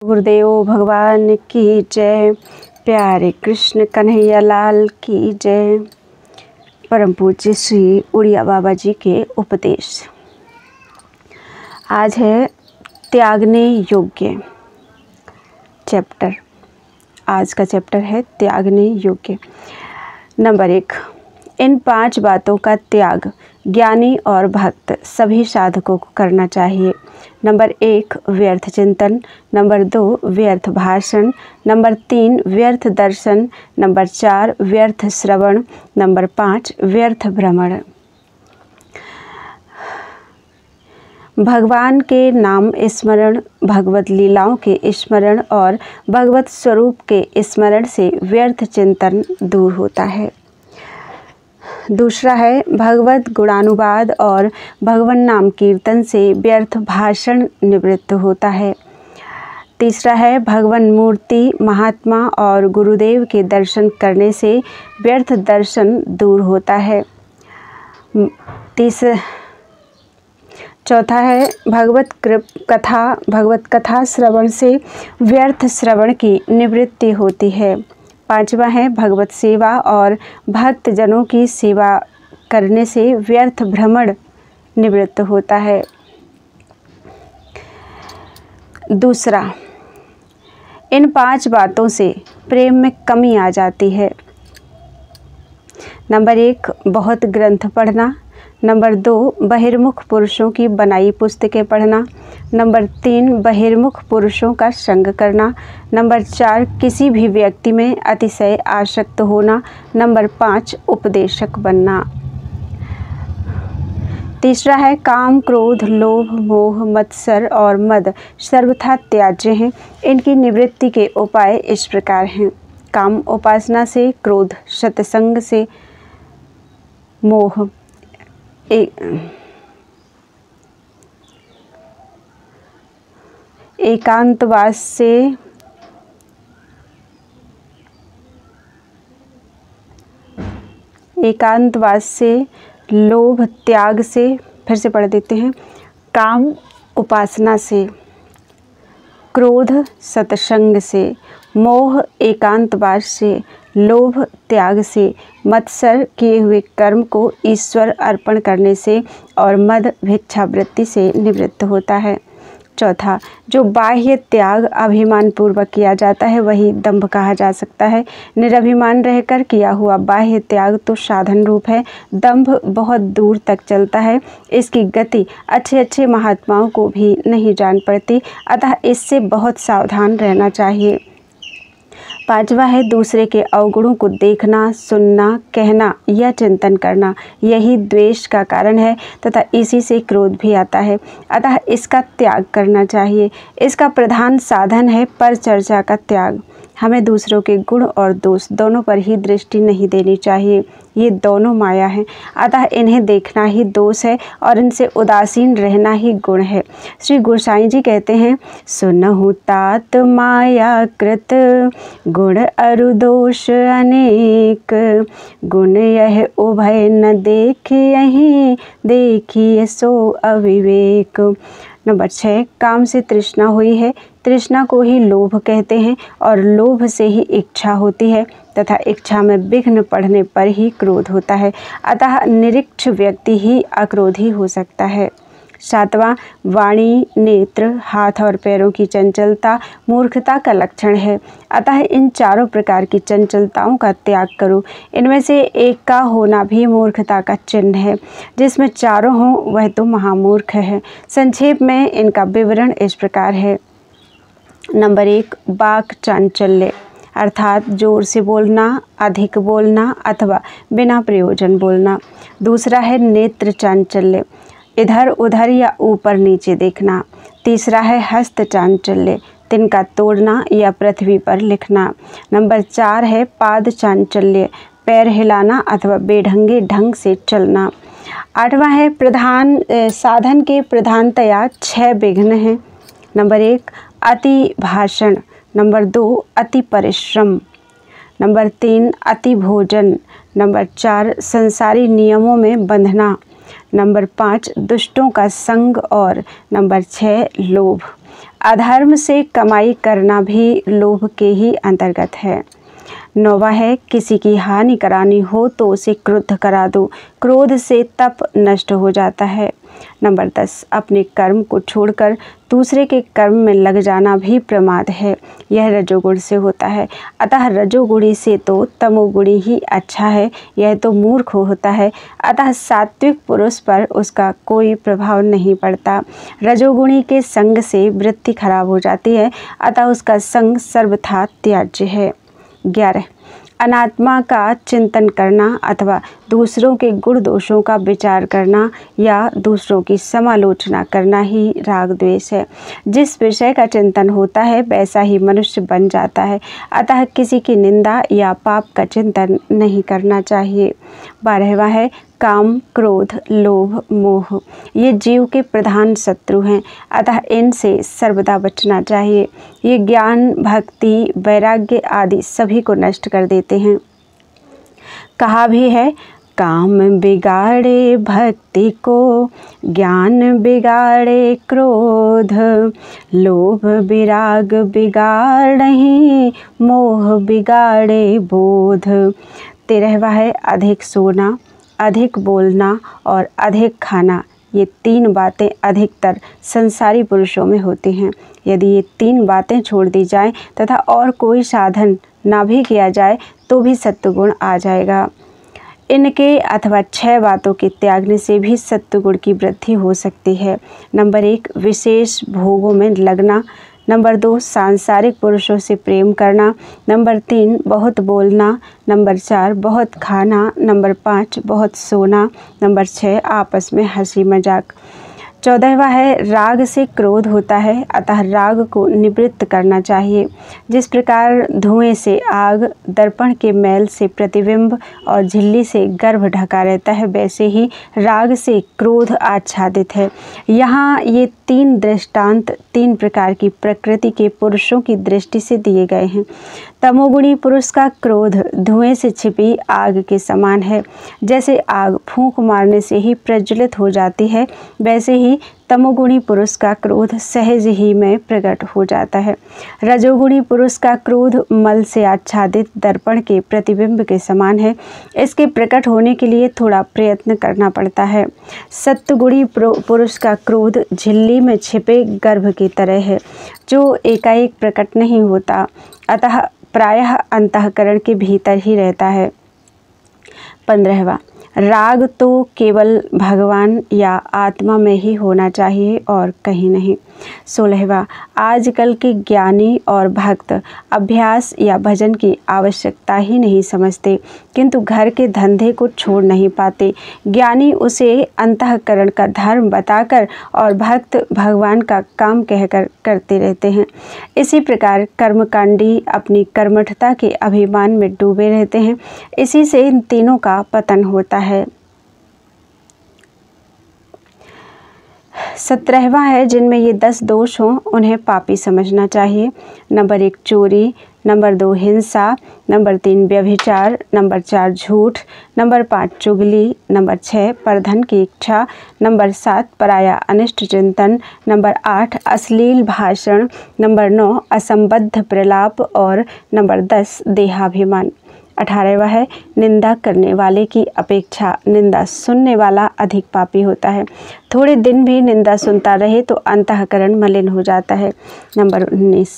गुरुदेव भगवान की जय। प्यारे कृष्ण कन्हैया लाल की जय। परम पूज्य श्री उड़िया बाबा जी के उपदेश। आज है त्यागने योग्य चैप्टर। आज का चैप्टर है त्यागने योग्य। नंबर 1, इन 5 बातों का त्याग ज्ञानी और भक्त सभी साधकों को करना चाहिए। नंबर 1, व्यर्थ चिंतन। नंबर 2, व्यर्थ भाषण। नंबर 3, व्यर्थ दर्शन। नंबर 4, व्यर्थ श्रवण। नंबर 5, व्यर्थ भ्रमण। भगवान के नाम स्मरण, भगवत लीलाओं के स्मरण और भगवत स्वरूप के स्मरण से व्यर्थ चिंतन दूर होता है। दूसरा है भगवत गुणानुवाद और भगवान नाम कीर्तन से व्यर्थ भाषण निवृत्त होता है। तीसरा है भगवान मूर्ति, महात्मा और गुरुदेव के दर्शन करने से व्यर्थ दर्शन दूर होता है। चौथा है भगवत कथा श्रवण से व्यर्थ श्रवण की निवृत्ति होती है। 5वां है भगवत सेवा और भक्त जनों की सेवा करने से व्यर्थ भ्रमण निवृत्त होता है। दूसरा, इन 5 बातों से प्रेम में कमी आ जाती है। नंबर 1, बहुत ग्रंथ पढ़ना। नंबर 2, बहिर्मुख पुरुषों की बनाई पुस्तकें पढ़ना। नंबर 3, बहिर्मुख पुरुषों का संग करना। नंबर 4, किसी भी व्यक्ति में अतिशय आसक्त होना। नंबर 5, उपदेशक बनना। तीसरा है काम, क्रोध, लोभ, मोह, मत्सर और मद सर्वथा त्याज्य हैं। इनकी निवृत्ति के उपाय इस प्रकार हैं। काम उपासना से, क्रोध सत्संग से, मोह एकांतवास से, लोभ त्याग से। फिर से पढ़ देते हैं। काम उपासना से, क्रोध सत्संग से, मोह एकांतवास से, लोभ त्याग से, मत्सर किए हुए कर्म को ईश्वर अर्पण करने से और मद भिक्षावृत्ति से निवृत्त होता है। चौथा, जो बाह्य त्याग अभिमान पूर्वक किया जाता है वही दंभ कहा जा सकता है। निरभिमान रहकर किया हुआ बाह्य त्याग तो साधन रूप है। दंभ बहुत दूर तक चलता है। इसकी गति अच्छे महात्माओं को भी नहीं जान पड़ती, अतः इससे बहुत सावधान रहना चाहिए। 5वां है दूसरे के अवगुणों को देखना, सुनना, कहना या चिंतन करना। यही द्वेष का कारण है तथा इसी से क्रोध भी आता है, अतः इसका त्याग करना चाहिए। इसका प्रधान साधन है परचर्चा का त्याग। हमें दूसरों के गुण और दोष दोनों पर ही दृष्टि नहीं देनी चाहिए। ये दोनों माया हैं, अतः इन्हें देखना ही दोष है और इनसे उदासीन रहना ही गुण है। श्री गोसाई जी कहते हैं, सुनहु तात माया कृत गुण अरु दोष अनेक, गुण यह उभय न देखियहि, देखिए सो अविवेक। नंबर 6, काम से तृष्णा हुई है। तृष्णा को ही लोभ कहते हैं और लोभ से ही इच्छा होती है तथा इच्छा में विघ्न पड़ने पर ही क्रोध होता है, अतः निरीक्ष व्यक्ति ही अक्रोधी हो सकता है। 7वां, वाणी, नेत्र, हाथ और पैरों की चंचलता मूर्खता का लक्षण है, अतः इन चारों प्रकार की चंचलताओं का त्याग करो। इनमें से एक का होना भी मूर्खता का चिन्ह है। जिसमें चारों हों वह तो महामूर्ख है। संक्षेप में इनका विवरण इस प्रकार है। नंबर 1, वाक् चांचल्य अर्थात जोर से बोलना, अधिक बोलना अथवा बिना प्रयोजन बोलना। दूसरा है नेत्र चांचल्य, इधर उधर या ऊपर नीचे देखना। तीसरा है हस्त चांचल्य, तिनका तोड़ना या पृथ्वी पर लिखना। नंबर 4 है पाद चांचल्य, पैर हिलाना अथवा बेढंगे ढंग से चलना। 8वां है प्रधान साधन के प्रधानतया 6 विघ्न हैं। नंबर 1, अति भाषण। नंबर 2, अति परिश्रम। नंबर 3, अति भोजन। नंबर 4, संसारी नियमों में बंधना। नंबर 5, दुष्टों का संग और नंबर 6, लोभ। अधर्म से कमाई करना भी लोभ के ही अंतर्गत है। 9वां है, किसी की हानि करानी हो तो उसे क्रुद्ध करा दो, क्रोध से तप नष्ट हो जाता है। नंबर 10, अपने कर्म को छोड़कर दूसरे के कर्म में लग जाना भी प्रमाद है, यह रजोगुण से होता है। अतः रजोगुणी से तो तमोगुणी ही अच्छा है, यह तो मूर्ख होता है। अतः सात्विक पुरुष पर उसका कोई प्रभाव नहीं पड़ता। रजोगुणी के संग से वृत्ति खराब हो जाती है, अतः उसका संग सर्वथा त्याज्य है। 11, अनात्मा का चिंतन करना अथवा दूसरों के गुण दोषों का विचार करना या दूसरों की समालोचना करना ही राग द्वेष है। जिस विषय का चिंतन होता है वैसा ही मनुष्य बन जाता है, अतः किसी की निंदा या पाप का चिंतन नहीं करना चाहिए। 12वां है, काम, क्रोध, लोभ, मोह ये जीव के प्रधान शत्रु हैं, अतः इनसे सर्वदा बचना चाहिए। ये ज्ञान, भक्ति, वैराग्य आदि सभी को नष्ट कर देते हैं। कहा भी है, काम बिगाड़े भक्ति को, ज्ञान बिगाड़े क्रोध, लोभ विराग बिगाड़हि, मोह बिगाड़े बोध। 13वां है, अधिक सोना, अधिक बोलना और अधिक खाना ये 3 बातें अधिकतर संसारी पुरुषों में होती हैं। यदि ये 3 बातें छोड़ दी जाएं तथा और कोई साधन ना भी किया जाए तो भी सत्वगुण आ जाएगा। इनके अथवा 6 बातों के त्यागने से भी सत्वगुण की वृद्धि हो सकती है। नंबर 1, विशेष भोगों में लगना। नंबर 2, सांसारिक पुरुषों से प्रेम करना। नंबर 3, बहुत बोलना। नंबर 4, बहुत खाना। नंबर 5, बहुत सोना। नंबर 6, आपस में हंसी मजाक। 14वां है, राग से क्रोध होता है, अतः राग को निवृत्त करना चाहिए। जिस प्रकार धुएं से आग, दर्पण के मैल से प्रतिबिंब और झिल्ली से गर्भ ढका रहता है, वैसे ही राग से क्रोध आच्छादित है। यहाँ ये 3 दृष्टांत 3 प्रकार की प्रकृति के पुरुषों की दृष्टि से दिए गए हैं। तमोगुणी पुरुष का क्रोध धुएं से छिपी आग के समान है। जैसे आग फूंक मारने से ही प्रज्वलित हो जाती है, वैसे ही तमोगुणी पुरुष का क्रोध सहज ही में प्रकट हो जाता है। रजोगुणी पुरुष का क्रोध मल से आच्छादित दर्पण के प्रतिबिंब के समान है। इसके प्रकट होने के लिए थोड़ा प्रयत्न करना पड़ता है। सत्वगुणी पुरुष का क्रोध झिल्ली में छिपे गर्भ की तरह है, जो एकाएक प्रकट नहीं होता, अतः प्रायः अंतःकरण के भीतर ही रहता है। 15वां, राग तो केवल भगवान या आत्मा में ही होना चाहिए और कहीं नहीं। 16वां, आजकल के ज्ञानी और भक्त अभ्यास या भजन की आवश्यकता ही नहीं समझते, किंतु घर के धंधे को छोड़ नहीं पाते। ज्ञानी उसे अंतःकरण का धर्म बताकर और भक्त भगवान का काम कहकर करते रहते हैं। इसी प्रकार कर्मकांडी अपनी कर्मठता के अभिमान में डूबे रहते हैं। इसी से इन तीनों का पतन होता है। 17वां है, जिनमें ये 10 दोष हों उन्हें पापी समझना चाहिए। नंबर 1, चोरी। नंबर 2, हिंसा। नंबर 3, व्यभिचार। नंबर 4, झूठ। नंबर 5, चुगली। नंबर 6, परधन की इच्छा। नंबर 7, पराया अनिष्ट चिंतन। नंबर 8, अश्लील भाषण। नंबर 9, असंबद्ध प्रलाप और नंबर 10, देहाभिमान। 18वां है, निंदा करने वाले की अपेक्षा निंदा सुनने वाला अधिक पापी होता है। थोड़े दिन भी निंदा सुनता रहे तो अंतःकरण मलिन हो जाता है। नंबर 19,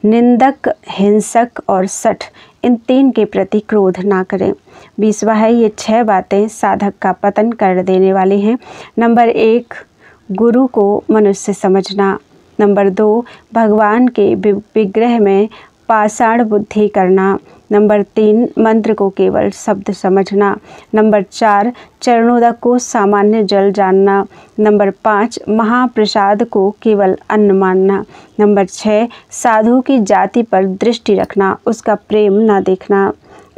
निंदक, हिंसक और सठ इन 3 के प्रति क्रोध ना करें। 20वां है, ये 6 बातें साधक का पतन कर देने वाली हैं। नंबर 1, गुरु को मनुष्य समझना। नंबर 2, भगवान के विग्रह में पाषाण बुद्धि करना। नंबर 3, मंत्र को केवल शब्द समझना। नंबर 4, चरणोदक को सामान्य जल जानना। नंबर 5, महाप्रसाद को केवल अन्न मानना। नंबर 6, साधु की जाति पर दृष्टि रखना, उसका प्रेम न देखना।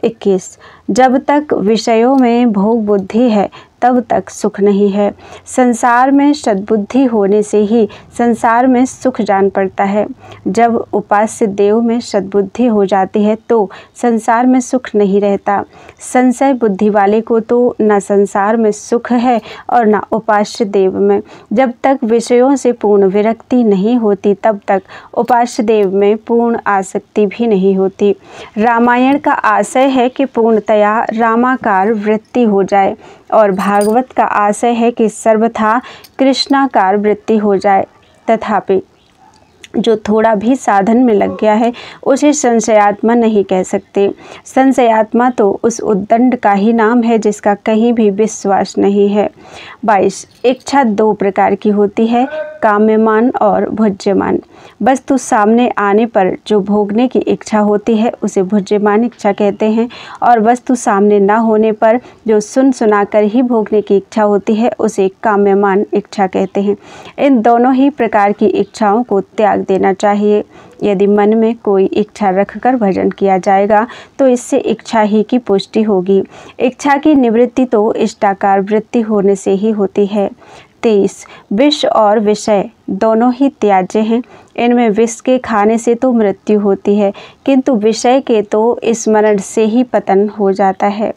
21, जब तक विषयों में भोग बुद्धि है तब तक सुख नहीं है। संसार में सद्बुद्धि होने से ही संसार में सुख जान पड़ता है। जब उपास्य देव में सद्बुद्धि हो जाती है तो संसार में सुख नहीं रहता। संशय बुद्धि वाले को तो न संसार में सुख है और न उपास्य देव में। जब तक विषयों से पूर्ण विरक्ति नहीं होती तब तक उपास्य देव में पूर्ण आसक्ति भी नहीं होती। रामायण का आशय है कि पूर्णतया रामाकार वृत्ति हो जाए और भागवत का आशय है कि सर्वथा कृष्णाकार वृत्ति हो जाए। तथापि जो थोड़ा भी साधन में लग गया है उसे संशयात्मा नहीं कह सकते। संशयात्मा तो उस उद्दंड का ही नाम है जिसका कहीं भी विश्वास नहीं है। 22 इच्छा दो प्रकार की होती है, काम्यमान और भुज्यमान। वस्तु सामने आने पर जो भोगने की इच्छा होती है उसे भुज्यमान इच्छा कहते हैं और वस्तु सामने न होने पर जो सुन सुनाकर ही भोगने की इच्छा होती है उसे काम्यमान इच्छा कहते हैं। इन दोनों ही प्रकार की इच्छाओं को त्याग देना चाहिए। यदि मन में कोई इच्छा रखकर भजन किया जाएगा तो इससे इच्छा ही की पुष्टि होगी। इच्छा की निवृत्ति तो इष्टाकार वृत्ति होने से ही होती है। 23 विष और विषय दोनों ही त्याज्य हैं। इनमें विष के खाने से तो मृत्यु होती है किंतु विषय के तो स्मरण से ही पतन हो जाता है।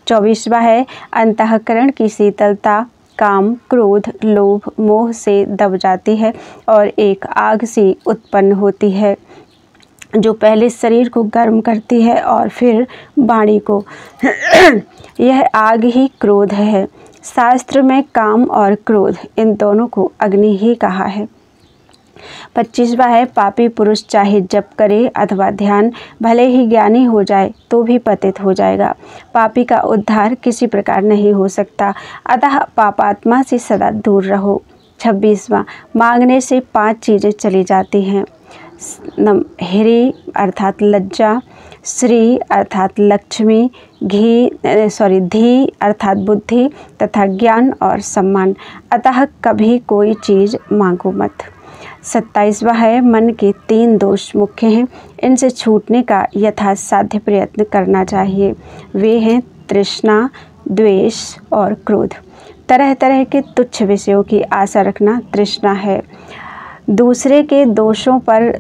24वां है अंतःकरण की शीतलता काम, क्रोध, लोभ, मोह से दब जाती है और एक आग सी उत्पन्न होती है जो पहले शरीर को गर्म करती है और फिर वाणी को। यह आग ही क्रोध है। शास्त्र में काम और क्रोध इन दोनों को अग्नि ही कहा है। 25वां है पापी पुरुष चाहे जप करे अथवा ध्यान, भले ही ज्ञानी हो जाए तो भी पतित हो जाएगा। पापी का उद्धार किसी प्रकार नहीं हो सकता, अतः पापात्मा से सदा दूर रहो। 26वां मांगने से 5 चीज़ें चली जाती हैं। हिरी अर्थात लज्जा, श्री अर्थात लक्ष्मी, धी अर्थात बुद्धि तथा ज्ञान और सम्मान। अतः कभी कोई चीज़ मांगो मत। 27वां है मन के 3 दोष मुख्य हैं, इनसे छूटने का यथासाध्य प्रयत्न करना चाहिए। वे हैं तृष्णा, द्वेष और क्रोध। तरह तरह के तुच्छ विषयों की आशा रखना तृष्णा है। दूसरे के दोषों पर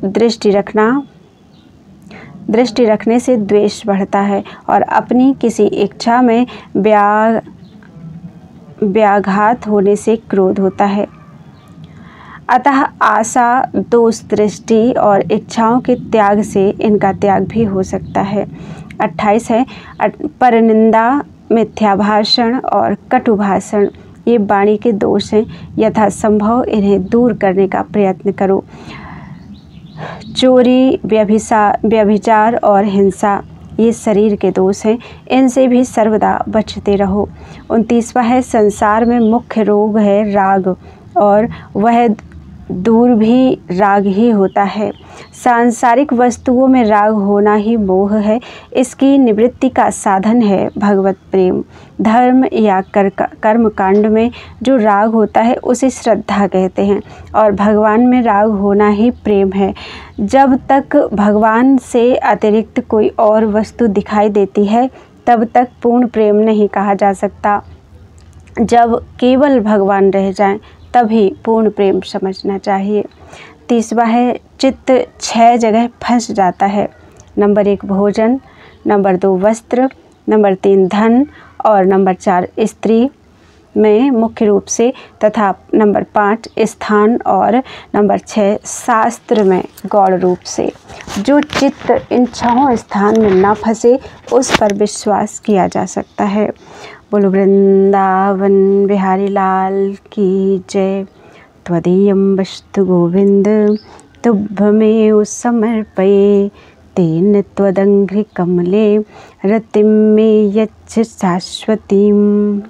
दृष्टि रखने से द्वेष बढ़ता है और अपनी किसी इच्छा में व्याघात होने से क्रोध होता है। अतः आशा, दोष, दृष्टि और इच्छाओं के त्याग से इनका त्याग भी हो सकता है। 28 है परनिंदा, मिथ्या भाषण और कटु भाषण। ये वाणी के दोष हैं, यथासंभव इन्हें दूर करने का प्रयत्न करो। चोरी, व्यभिचार और हिंसा ये शरीर के दोष हैं, इनसे भी सर्वदा बचते रहो। 29वां है संसार में मुख्य रोग है राग और वह दूर भी राग ही होता है। सांसारिक वस्तुओं में राग होना ही मोह है। इसकी निवृत्ति का साधन है भगवत प्रेम। धर्म या कर्म कांड में जो राग होता है उसे श्रद्धा कहते हैं और भगवान में राग होना ही प्रेम है। जब तक भगवान से अतिरिक्त कोई और वस्तु दिखाई देती है तब तक पूर्ण प्रेम नहीं कहा जा सकता। जब केवल भगवान रह जाएं तभी पूर्ण प्रेम समझना चाहिए। 30वां है चित्त 6 जगह फंस जाता है। नंबर 1 भोजन, नंबर 2 वस्त्र, नंबर 3 धन और नंबर 4 स्त्री में मुख्य रूप से तथा नंबर 5 स्थान और नंबर 6 शास्त्र में गौड़ रूप से। जो चित्त इन 6 स्थान में न फंसे उस पर विश्वास किया जा सकता है। बोलो वृंदावन बिहारी लाल की जय। त्वदीयं वस्तु गोविंद तुभ्यमेव समर्पये, तेन त्वदङ्घ्रिकमले रतिं मे यच्छ शाश्वतीम्।